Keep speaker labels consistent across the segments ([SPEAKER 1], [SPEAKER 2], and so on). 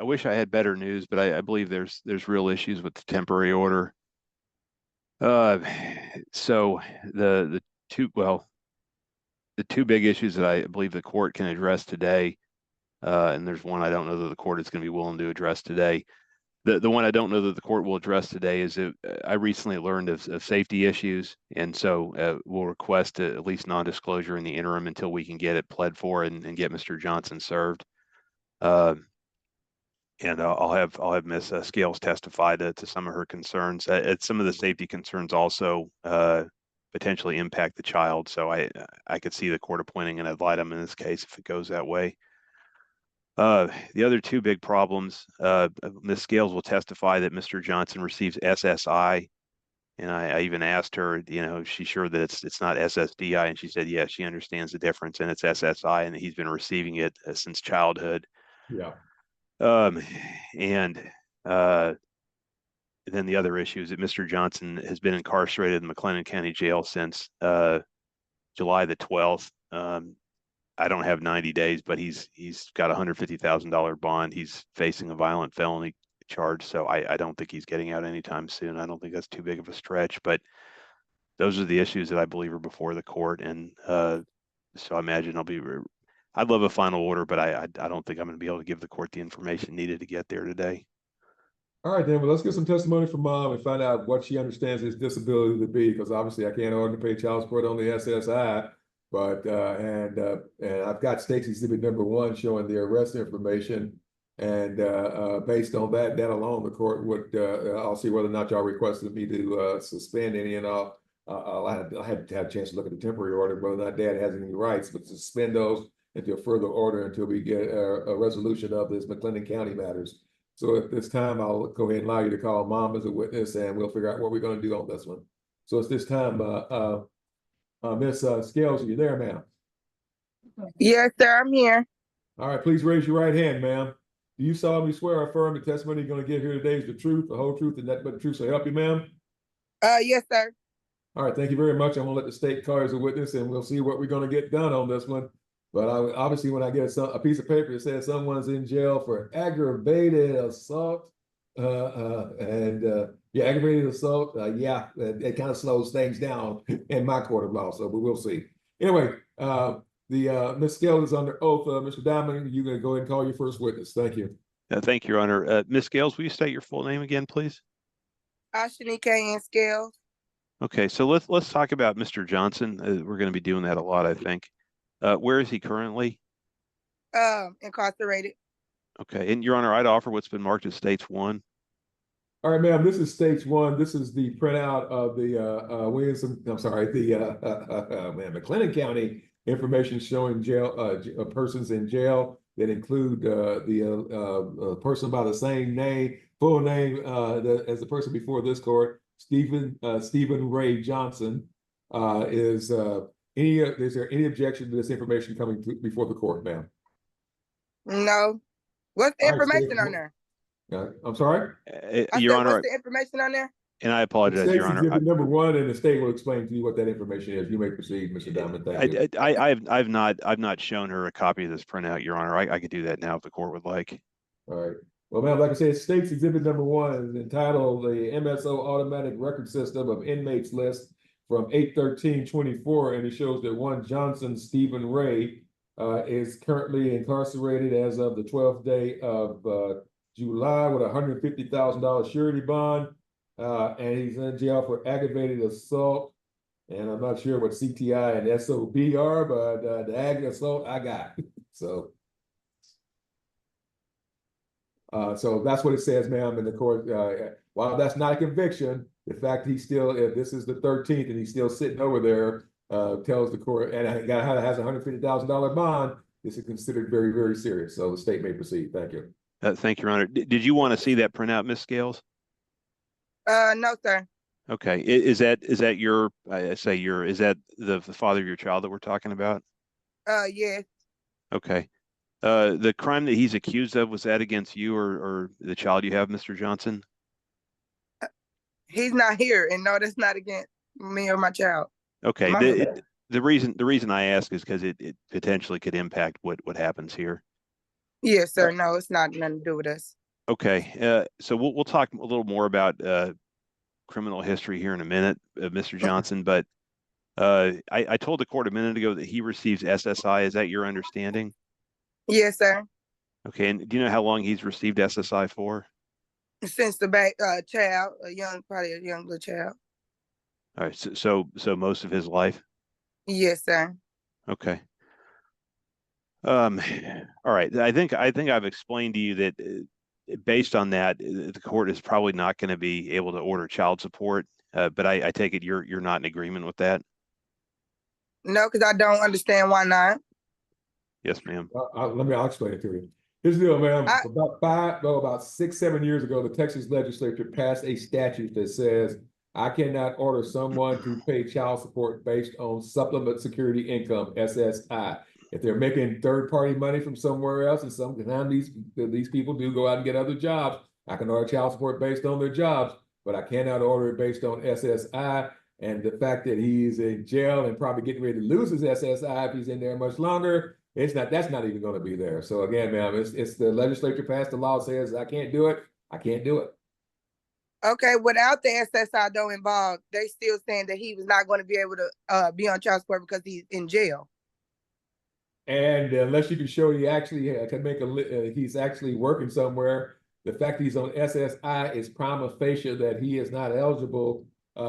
[SPEAKER 1] I wish I had better news, but I believe there's real issues with the temporary order. So the two well the two big issues that I believe the court can address today, and there's one I don't know that the court is going to be willing to address today. The one I don't know that the court will address today is that I recently learned of safety issues, and so we'll request at least non-disclosure in the interim until we can get it pled for and get Mr. Johnson served. And I'll have Miss Scales testify to some of her concerns. Some of the safety concerns also potentially impact the child. So I could see the court appointing an ad litem in this case if it goes that way. The other two big problems, Ms. Scales will testify that Mr. Johnson receives SSI. And I even asked her, is she sure that it's not SSDI? And she said, yeah, she understands the difference and it's SSI and he's been receiving it since childhood.
[SPEAKER 2] Yeah.
[SPEAKER 1] And then the other issue is that Mr. Johnson has been incarcerated in McLennan County Jail since July the 12th. I don't have 90 days, but he's got a $150,000 bond. He's facing a violent felony charge, so I don't think he's getting out anytime soon. I don't think that's too big of a stretch, but those are the issues that I believe are before the court, and so I imagine I'd love a final order, but I don't think I'm going to be able to give the court the information needed to get there today.
[SPEAKER 2] All right, then. Well, let's get some testimony from Mom and find out what she understands his disability to be, because obviously I can't order to pay child support on the SSI, but and I've got State's Exhibit number 1 showing the arrest information, and based on that alone, the court would I'll see whether or not y'all requested me to suspend any, and I'll have to have a chance to look at the temporary order, whether or not Dad has any rights, but suspend those until further order until we get a resolution of this McLennan County matters. So at this time, I'll go ahead and allow you to call Mom as a witness, and we'll figure out what we're going to do on this one. So it's this time, Miss Scales, are you there, ma'am?
[SPEAKER 3] Yes, sir, I'm here.
[SPEAKER 2] All right, please raise your right hand, ma'am. Do you solemnly swear or affirm the testimony you're going to give here today is the truth, the whole truth, and nothing but the truth? So help you, ma'am?
[SPEAKER 3] Yes, sir.
[SPEAKER 2] All right, thank you very much. I'm going to let the state call as a witness, and we'll see what we're going to get done on this one. But obviously, when I get a piece of paper that says someone's in jail for aggravated assault, aggravated assault, it kind of slows things down in my court of law. So, but we'll see. Anyway, Ms. Scales is under oath. Mr. Diamond, you're going to go ahead and call your first witness. Thank you.
[SPEAKER 1] Thank you, Your Honor. Ms. Scales, will you state your full name again, please?
[SPEAKER 3] Ashley Kane Scales.
[SPEAKER 1] Okay, so let's talk about Mr. Johnson. We're going to be doing that a lot, I think. Where is he currently?
[SPEAKER 3] Incarcerated.
[SPEAKER 1] Okay, and Your Honor, I'd offer what's been marked as States 1.
[SPEAKER 2] All right, ma'am. This is States 1. This is the printout of the McLennan County information showing jail persons in jail that include the person by the same name, full name as the person before this court, Stephen Ray Johnson. Is there any objection to this information coming before the court, ma'am?
[SPEAKER 3] No. What's the information on there?
[SPEAKER 2] I'm sorry?
[SPEAKER 1] Your Honor,
[SPEAKER 3] what's the information on there?
[SPEAKER 1] And I apologize, Your Honor.
[SPEAKER 2] Exhibit number 1, and the state will explain to you what that information is. You may proceed, Mr. Diamond. Thank you.
[SPEAKER 1] I've not shown her a copy of this printout, Your Honor. I could do that now if the court would like.
[SPEAKER 2] All right. Well, ma'am, like I said, State's Exhibit number 1 is entitled the MSO Automatic Record System of Inmates List from 8/13/24, and it shows that one Johnson Stephen Ray is currently incarcerated as of the 12th day of July with a $150,000 surety bond, and he's in jail for aggravated assault. And I'm not sure what CTI and SOB are, but the aggravated assault I got. So that's what it says, ma'am, in the court. While that's not a conviction, the fact he's still, if this is the 13th and he's still sitting over there, tells the court, and has a $150,000 bond, this is considered very, very serious. So the state may proceed. Thank you.
[SPEAKER 1] Thank you, Your Honor. Did you want to see that printout, Ms. Scales?
[SPEAKER 3] No, sir.
[SPEAKER 1] Okay. Is that your, is that the father of your child that we're talking about?
[SPEAKER 3] Yes.
[SPEAKER 1] Okay. The crime that he's accused of, was that against you or the child you have, Mr. Johnson?
[SPEAKER 3] He's not here, and no, that's not against me or my child.
[SPEAKER 1] Okay. The reason I ask is because it potentially could impact what happens here.
[SPEAKER 3] Yes, sir. No, it's not nothing to do with us.
[SPEAKER 1] Okay, so we'll talk a little more about criminal history here in a minute, Mr. Johnson, but I told the court a minute ago that he receives SSI. Is that your understanding?
[SPEAKER 3] Yes, sir.
[SPEAKER 1] Okay, and do you know how long he's received SSI for?
[SPEAKER 3] Since the child, probably a young little child.
[SPEAKER 1] All right, so most of his life?
[SPEAKER 3] Yes, sir.
[SPEAKER 1] Okay. All right. I think I've explained to you that based on that, the court is probably not going to be able to order child support. But I take it you're not in agreement with that.
[SPEAKER 3] No, because I don't understand why not.
[SPEAKER 1] Yes, ma'am.
[SPEAKER 2] I'll explain it to you. Here's the deal, man.
[SPEAKER 3] I-
[SPEAKER 2] About 6-7 years ago, the Texas legislature passed a statute that says I cannot order someone to pay child support based on Supplemental Security Income, SSI. If they're making third-party money from somewhere else, and sometimes these people do go out and get other jobs, I can order child support based on their jobs, but I cannot order it based on SSI. And the fact that he's in jail and probably getting ready to lose his SSI if he's in there much longer, that's not even going to be there. So again, ma'am, it's the legislature passed the law, says I can't do it. I can't do it.
[SPEAKER 3] Okay, without the SSI though involved, they still saying that he was not going to be able to be on child support because he's in jail.
[SPEAKER 2] And unless you can show he actually can make he's actually working somewhere, the fact that he's on SSI is prima facie that he is not eligible.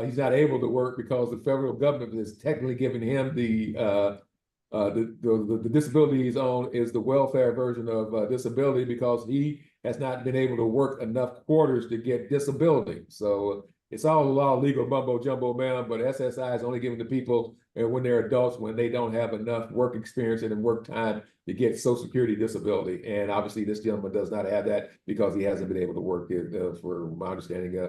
[SPEAKER 2] He's not able to work because the federal government is technically giving him the disability he's on is the welfare version of disability because he has not been able to work enough quarters to get disability. So it's all a lot of legal mumbo jumbo, man, but SSI is only given to people when they're adults, when they don't have enough work experience and work time to get Social Security disability. And obviously this gentleman does not have that because he hasn't been able to work for my understanding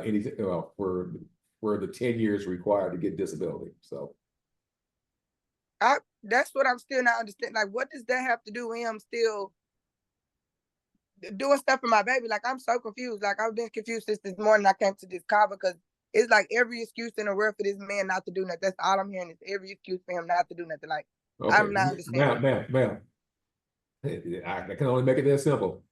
[SPEAKER 2] anything for the 10 years required to get disability. So
[SPEAKER 3] that's what I'm still not understanding. Like, what does that have to do with him still doing stuff for my baby? Like, I'm so confused. Like, I've been confused since this morning I came to this call because it's like every excuse in the world for this man not to do nothing. That's all I'm hearing is every excuse for him not to do nothing. Like, okay, I'm not understanding.
[SPEAKER 2] Ma'am, I can only make it that simple.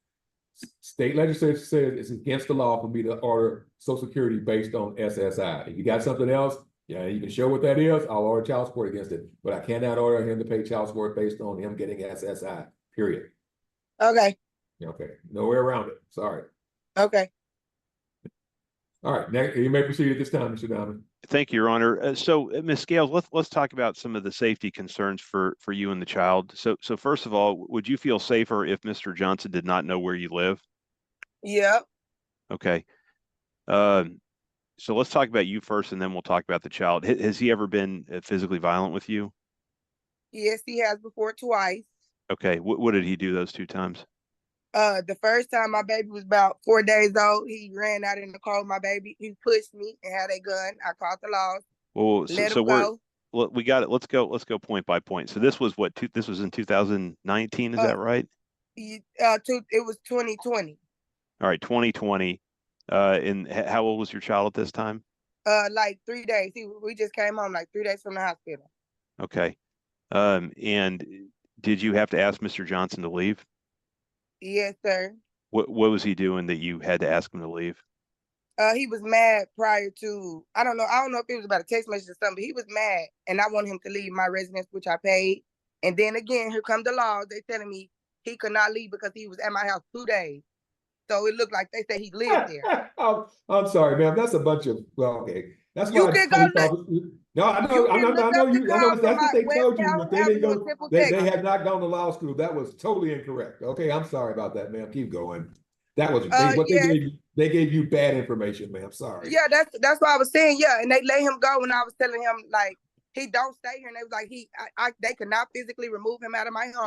[SPEAKER 2] State legislature says it's against the law for me to order Social Security based on SSI. If you got something else, yeah, you can show what that is. I'll order child support against it, but I cannot order him to pay child support based on him getting SSI. Period.
[SPEAKER 3] Okay.
[SPEAKER 2] Okay. No way around it. Sorry.
[SPEAKER 3] Okay.
[SPEAKER 2] All right. Now you may proceed at this time, Mr. Diamond.
[SPEAKER 1] Thank you, Your Honor. So, Ms. Scales, let's talk about some of the safety concerns for you and the child. So first of all, would you feel safer if Mr. Johnson did not know where you live?
[SPEAKER 3] Yep.
[SPEAKER 1] Okay. So let's talk about you first, and then we'll talk about the child. Has he ever been physically violent with you?
[SPEAKER 3] Yes, he has before twice.
[SPEAKER 1] Okay. What did he do those 2 times?
[SPEAKER 3] The first time my baby was about 4 days old, he ran out in the car with my baby. He pushed me and had a gun. I called the law.
[SPEAKER 1] Well,
[SPEAKER 3] let him go.
[SPEAKER 1] We got it. Let's go point by point. So this was this was in 2019, is that right?
[SPEAKER 3] It was 2020.
[SPEAKER 1] All right, 2020. And how old was your child at this time?
[SPEAKER 3] Like 3 days. We just came home like 3 days from the hospital.
[SPEAKER 1] Okay. And did you have to ask Mr. Johnson to leave?
[SPEAKER 3] Yes, sir.
[SPEAKER 1] What was he doing that you had to ask him to leave?
[SPEAKER 3] He was mad prior to, I don't know if it was about a text message or something, but he was mad and I wanted him to leave my residence, which I paid. And then again, here come the law. They telling me he could not leave because he was at my house 2 days. So it looked like they said he lived there.
[SPEAKER 2] I'm sorry, ma'am. That's a bunch of, well, okay. That's
[SPEAKER 3] you
[SPEAKER 2] why
[SPEAKER 3] can go
[SPEAKER 2] no, I know, I know that's what they told you, but they had not gone to law school. That was totally incorrect. Okay, I'm sorry about that, ma'am. Keep going. That was they gave you bad information, ma'am. Sorry.
[SPEAKER 3] Yeah, that's what I was saying. Yeah, and they let him go when I was telling him like he don't stay here, and they was like they could not physically remove him out of my home.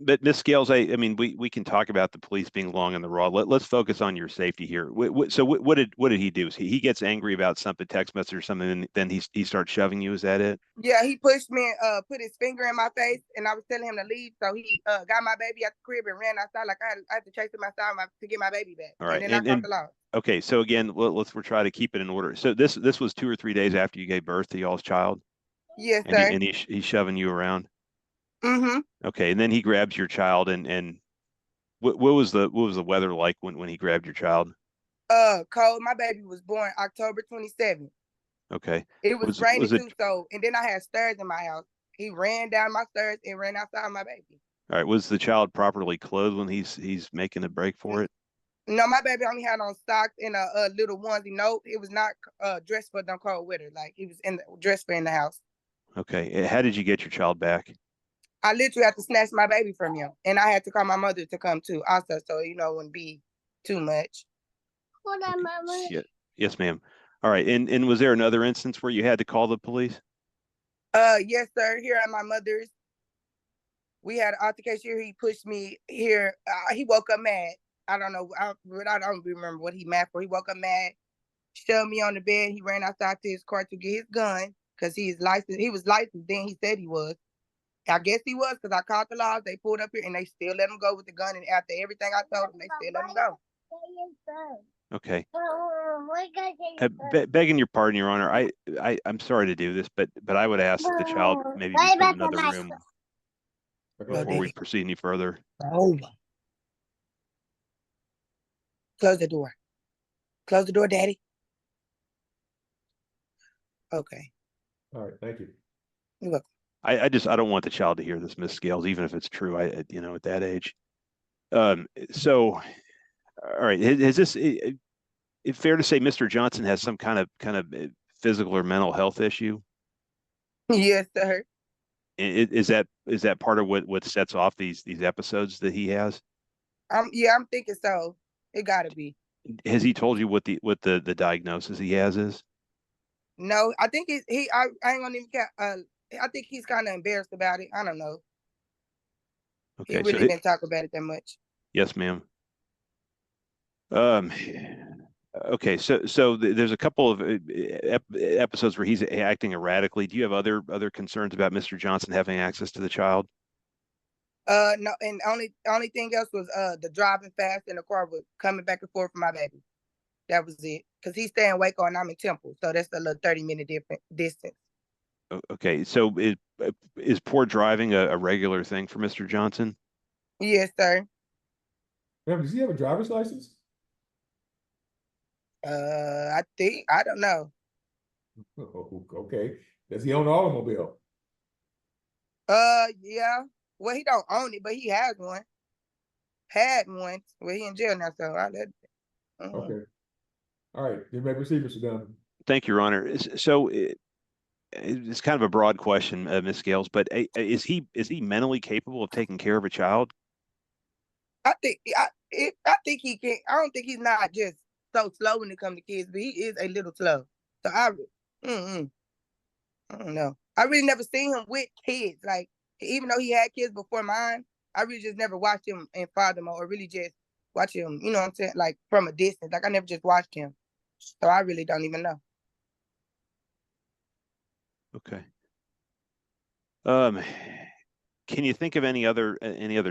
[SPEAKER 1] But Miss Scales, I mean we can talk about the police being long in the raw. Let's focus on your safety here. So what did he do? He gets angry about something, text message or something, and then he starts shoving you. Is that it?
[SPEAKER 3] Yeah, he pushed me and put his finger in my face, and I was telling him to leave. So he got my baby out the crib and ran outside like I had to chase him outside to get my baby back.
[SPEAKER 1] All right,
[SPEAKER 3] and then I called the law.
[SPEAKER 1] Okay, so again, we're trying to keep it in order. So this was 2 or 3 days after you gave birth to y'all's child.
[SPEAKER 3] Yes,
[SPEAKER 1] and
[SPEAKER 3] sir.
[SPEAKER 1] He's shoving you around.
[SPEAKER 3] Mm-hmm.
[SPEAKER 1] Okay, and then he grabs your child, and what was the weather like when he grabbed your child?
[SPEAKER 3] Cold. My baby was born October 27th.
[SPEAKER 1] Okay,
[SPEAKER 3] It was raining
[SPEAKER 1] was it
[SPEAKER 3] too, so and then I had stairs in my house. He ran down my stairs and ran outside my baby.
[SPEAKER 1] all right? Was the child properly clothed when he's making a break for it?
[SPEAKER 3] No, my baby only had on socks and a little onesie. No, it was not dressed for them cold weather. Like he was dressed for in the house.
[SPEAKER 1] Okay, how did you get your child back?
[SPEAKER 3] I literally had to snatch my baby from him, and I had to call my mother to come too, also, so it wouldn't be too much.
[SPEAKER 4] Hold on, Mama.
[SPEAKER 1] Yeah, yes, ma'am. All right, and was there another instance where you had to call the police?
[SPEAKER 3] Yes, sir. Here at my mother's, we had an altercation here. He pushed me here. He woke up mad. I don't know. I don't remember what he mad for. He woke up mad, shoved me on the bed. He ran outside to his car to get his gun because he is licensed. He was licensed then. He said he was. I guess he was because I called the laws. They pulled up here and they still let him go with the gun. And after everything I told them, they still let him go.
[SPEAKER 1] Okay. Begging your pardon, Your Honor. I'm sorry to do this, but I would ask that the child maybe be put in another room before we proceed any further.
[SPEAKER 3] Oh. Close the door. Close the door, Daddy. Okay.
[SPEAKER 2] All right, thank you.
[SPEAKER 3] You're welcome.
[SPEAKER 1] I don't want the child to hear this, Miss Scales, even if it's true. At that age. So, all right, is this it fair to say Mr. Johnson has some kind of physical or mental health issue?
[SPEAKER 3] Yes, sir.
[SPEAKER 1] Is that part of what sets off these episodes that he has?
[SPEAKER 3] Yeah, I'm thinking so. It gotta be.
[SPEAKER 1] Has he told you what the diagnosis he has is?
[SPEAKER 3] No, I think I ain't gonna even I think he's kind of embarrassed about it. I don't know.
[SPEAKER 1] Okay,
[SPEAKER 3] He really didn't talk about it that much.
[SPEAKER 1] Yes, ma'am. Okay, so there's a couple of episodes where he's acting erratically. Do you have other concerns about Mr. Johnson having access to the child?
[SPEAKER 3] No, and only thing else was the driving fast in the car was coming back and forth for my baby. That was it. Cause he's staying in Waco and I'm in Temple, so that's a little 30-minute distance.
[SPEAKER 1] Okay, so is poor driving a regular thing for Mr. Johnson?
[SPEAKER 3] Yes, sir.
[SPEAKER 2] Ma'am, does he have a driver's license?
[SPEAKER 3] I don't know.
[SPEAKER 2] Oh, okay. Does he own an automobile?
[SPEAKER 3] Yeah. Well, he don't own it, but he has one. Had one. Well, he in jail now, so I let.
[SPEAKER 2] Okay. All right. You may proceed, Mr. Dunn.
[SPEAKER 1] Thank you, Your Honor. So it's kind of a broad question, Ms. Scales, but is he mentally capable of taking care of a child?
[SPEAKER 3] I think he can. I don't think he's not just so slow when it comes to kids, but he is a little slow. So I don't know. I really never seen him with kids. Like, even though he had kids before mine, I really just never watched him in father mode or really just watch him, you know what I'm saying? Like from a distance. Like I never just watched him. So I really don't even know.
[SPEAKER 1] Okay. Can you think of any other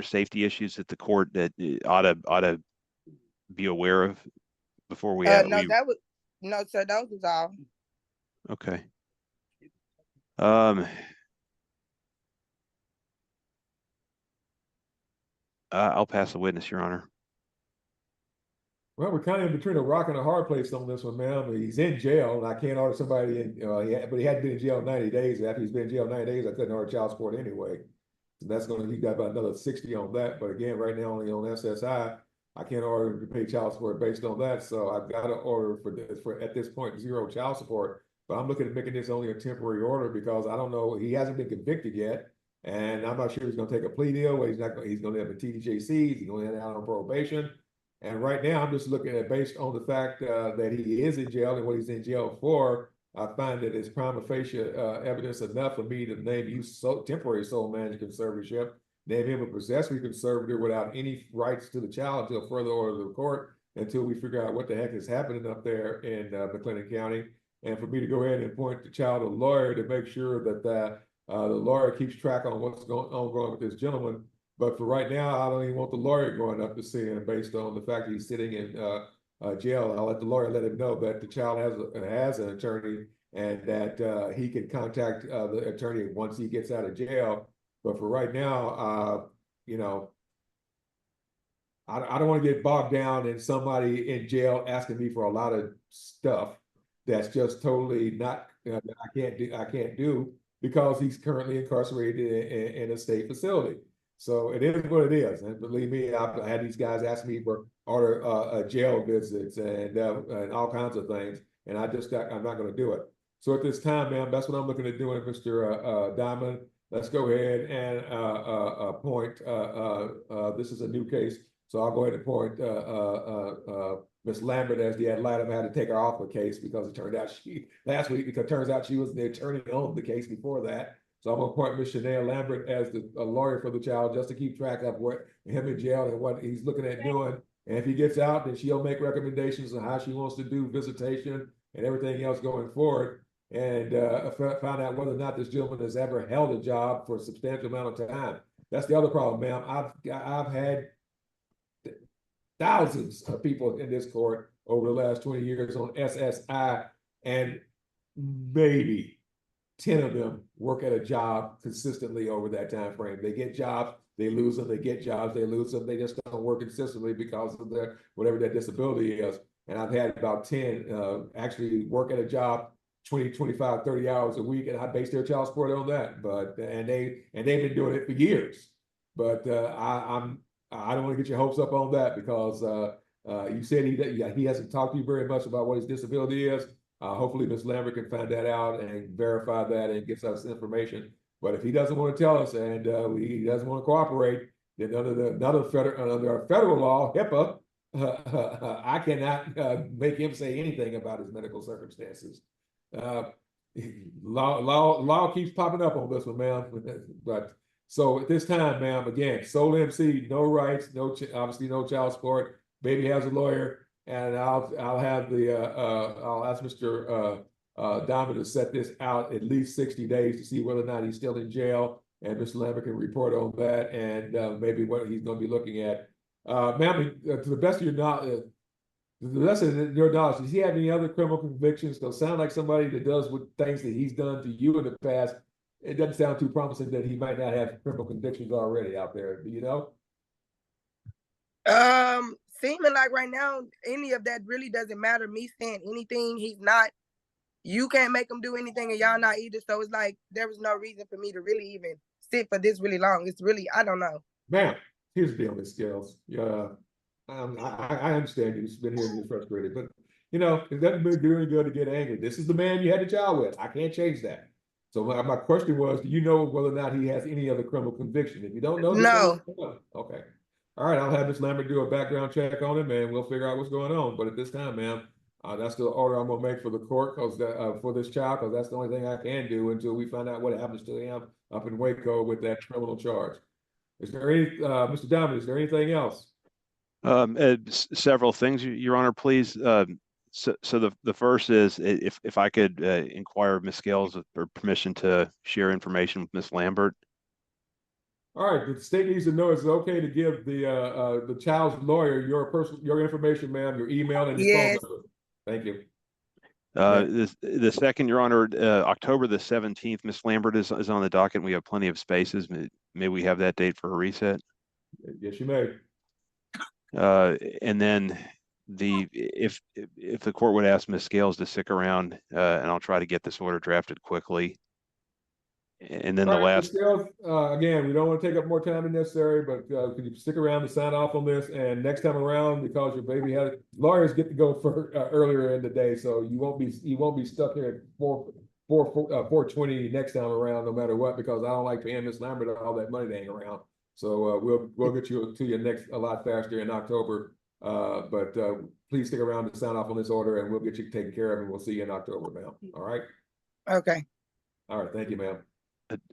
[SPEAKER 1] safety issues that the court that ought to be aware of before we
[SPEAKER 3] no, sir, those was all.
[SPEAKER 1] Okay. I'll pass the witness, Your Honor.
[SPEAKER 2] Well, we're kind of in between a rock and a hard place on this one, ma'am. He's in jail, and I can't order somebody in. But he hadn't been in jail 90 days. After he's been in jail 90 days, I couldn't order child support anyway. So that's he got about another 60 on that. But again, right now only on SSI, I can't order him to pay child support based on that. So I've got to order for at this point 0 child support. But I'm looking at making this only a temporary order because I don't know. He hasn't been convicted yet, and I'm not sure he's going to take a plea deal. He's not. He's going to have a TDJC. He's going to have out on probation. And right now, I'm just looking at based on the fact that he is in jail and what he's in jail for. I find that it's prima facie evidence enough for me to name you temporary sole managed conservatorship, name him a possessory conservator without any rights to the child until further order of the court, until we figure out what the heck is happening up there in McLennan County. And for me to go ahead and appoint the child a lawyer to make sure that the lawyer keeps track on what's going on with this gentleman. But for right now, I don't even want the lawyer going up to see him based on the fact that he's sitting in jail. I'll let the lawyer let him know that the child has an attorney and that he can contact the attorney once he gets out of jail But for right now, you know, I don't want to get bogged down in somebody in jail asking me for a lot of stuff that's just totally not, I can't do because he's currently incarcerated in a state facility. So it is what it is. And believe me, I've had these guys ask me for order jail visits and all kinds of things. And I'm not going to do it. So at this time, ma'am, that's what I'm looking at doing, Mr. Diamond. Let's go ahead and appoint, this is a new case. So I'll go ahead and appoint Ms. Lambert as the ad litem. I had to take her off the case because it turned out last week, because it turns out she was the attorney on the case before that. So I'm gonna appoint Ms. Chanel Lambert as the lawyer for the child, just to keep track of what him in jail and what he's looking at doing. And if he gets out, then she'll make recommendations on how she wants to do visitation and everything else going forward. And find out whether or not this gentleman has ever held a job for a substantial amount of time. That's the other problem, ma'am. I've had thousands of people in this court over the last 20 years on SSI, and maybe 10 of them work at a job consistently over that time frame. They get jobs, they lose them, they get jobs, they lose them, they just don't work consistently because of their whatever their disability is. And I've had about 10 actually work at a job 20, 25, 30 hours a week, and I base their child support on that. But they've been doing it for years. But I don't want to get your hopes up on that because you said he hasn't talked to you very much about what his disability is. Hopefully Ms. Lambert can find that out and verify that and gets us information. But if he doesn't want to tell us and he doesn't want to cooperate, then under our federal law, HIPAA, I cannot make him say anything about his medical circumstances. Law keeps popping up on this one, ma'am. But so at this time, ma'am, again, sole MC, no rights, obviously no child support. Baby has a lawyer, and I'll ask Mr. Diamond to set this out at least 60 days to see whether or not he's still in jail, and Mr. Lambert can report on that and maybe what he's going to be looking at. Ma'am, to the best of your knowledge, does he have any other criminal convictions? Because sound like somebody that does with things that he's done to you in the past. It doesn't sound too promising that he might not have criminal convictions already out there. Do you know?
[SPEAKER 3] Seeming like right now, any of that really doesn't matter. Me saying anything, he's not. You can't make him do anything, and y'all not either. So it's like there was no reason for me to really even sit for this really long. It's really, I don't know.
[SPEAKER 2] Ma'am, here's the deal, Ms. Scales. Yeah, I understand you've been here and you're frustrated, but you know it doesn't do any good to get angry. This is the man you had a child with. I can't change that. So my question was, do you know whether or not he has any other criminal conviction? If you don't know,
[SPEAKER 3] no.
[SPEAKER 2] Okay. All right, I'll have Ms. Lambert do a background check on him, and we'll figure out what's going on. But at this time, ma'am, that's the order I'm gonna make for the court, because for this child, because that's the only thing I can do until we find out what happens to him up in Waco with that criminal charge. Is there any, Mr. Diamond? Is there anything else?
[SPEAKER 1] Several things, Your Honor, please. So the first is if I could inquire of Ms. Scales for permission to share information with Ms. Lambert.
[SPEAKER 2] All right, the state needs to know it's okay to give the child's lawyer your information, ma'am, your email and your phone number. Thank you.
[SPEAKER 1] The second, Your Honor, October the 17th, Ms. Lambert is on the docket. We have plenty of spaces. May we have that date for a reset?
[SPEAKER 2] Yes, you may.
[SPEAKER 1] And then if the court would ask Ms. Scales to stick around, and I'll try to get this order drafted quickly. And then the last,
[SPEAKER 2] Scales, again, we don't want to take up more time than necessary, but could you stick around to sign off on this? And next time around, because your baby had lawyers get to go for earlier in the day, so you won't be stuck here at 4:20 next time around, no matter what, because I don't like paying Ms. Lambert all that money to hang around. So we'll get you to your next a lot faster in October. But please stick around to sign off on this order, and we'll get you taken care of, and we'll see you in October, ma'am. All right.
[SPEAKER 3] Okay. All
[SPEAKER 2] right. Thank you, ma'am.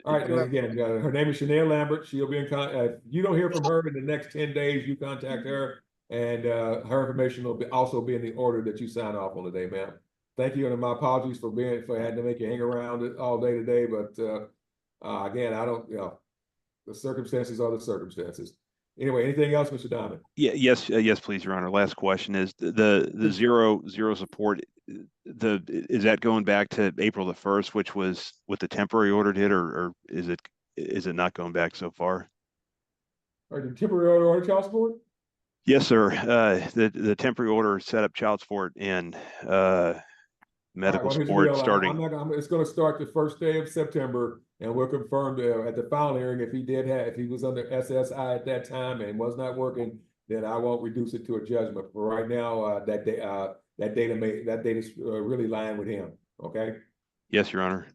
[SPEAKER 2] All right, and again, her name is Chanel Lambert. She'll be in contact. If you don't hear from her in the next 10 days, you contact her, and her information will also be in the order that you sign off on today, ma'am. Thank you, and my apologies for having to make you hang around all day today. But again, I don't, the circumstances are the circumstances. Anyway, anything else, Mr. Diamond?
[SPEAKER 1] Yes, please, Your Honor. Last question is the zero support. Is that going back to April the 1st, which was what the temporary order did, or is it is it not going back so far?
[SPEAKER 2] All right, the temporary order child support?
[SPEAKER 1] Yes, sir. The temporary order set up child support and medical
[SPEAKER 2] Here's the
[SPEAKER 1] support
[SPEAKER 2] deal.
[SPEAKER 1] starting.
[SPEAKER 2] It's going to start the first day of September, and we'll confirm at the final hearing if he was under SSI at that time and was not working, then I won't reduce it to a judgment. For right now, that data is really lying with him. Okay.
[SPEAKER 1] Yes, Your Honor.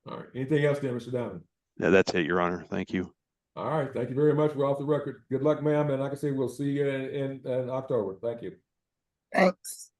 [SPEAKER 2] All right. Anything else, then, Mr. Diamond?
[SPEAKER 1] No, that's it, Your Honor. Thank you.
[SPEAKER 2] All right. Thank you very much. We're off the record. Good luck, ma'am. And like I say, we'll see you in October. Thank you.
[SPEAKER 3] Thanks.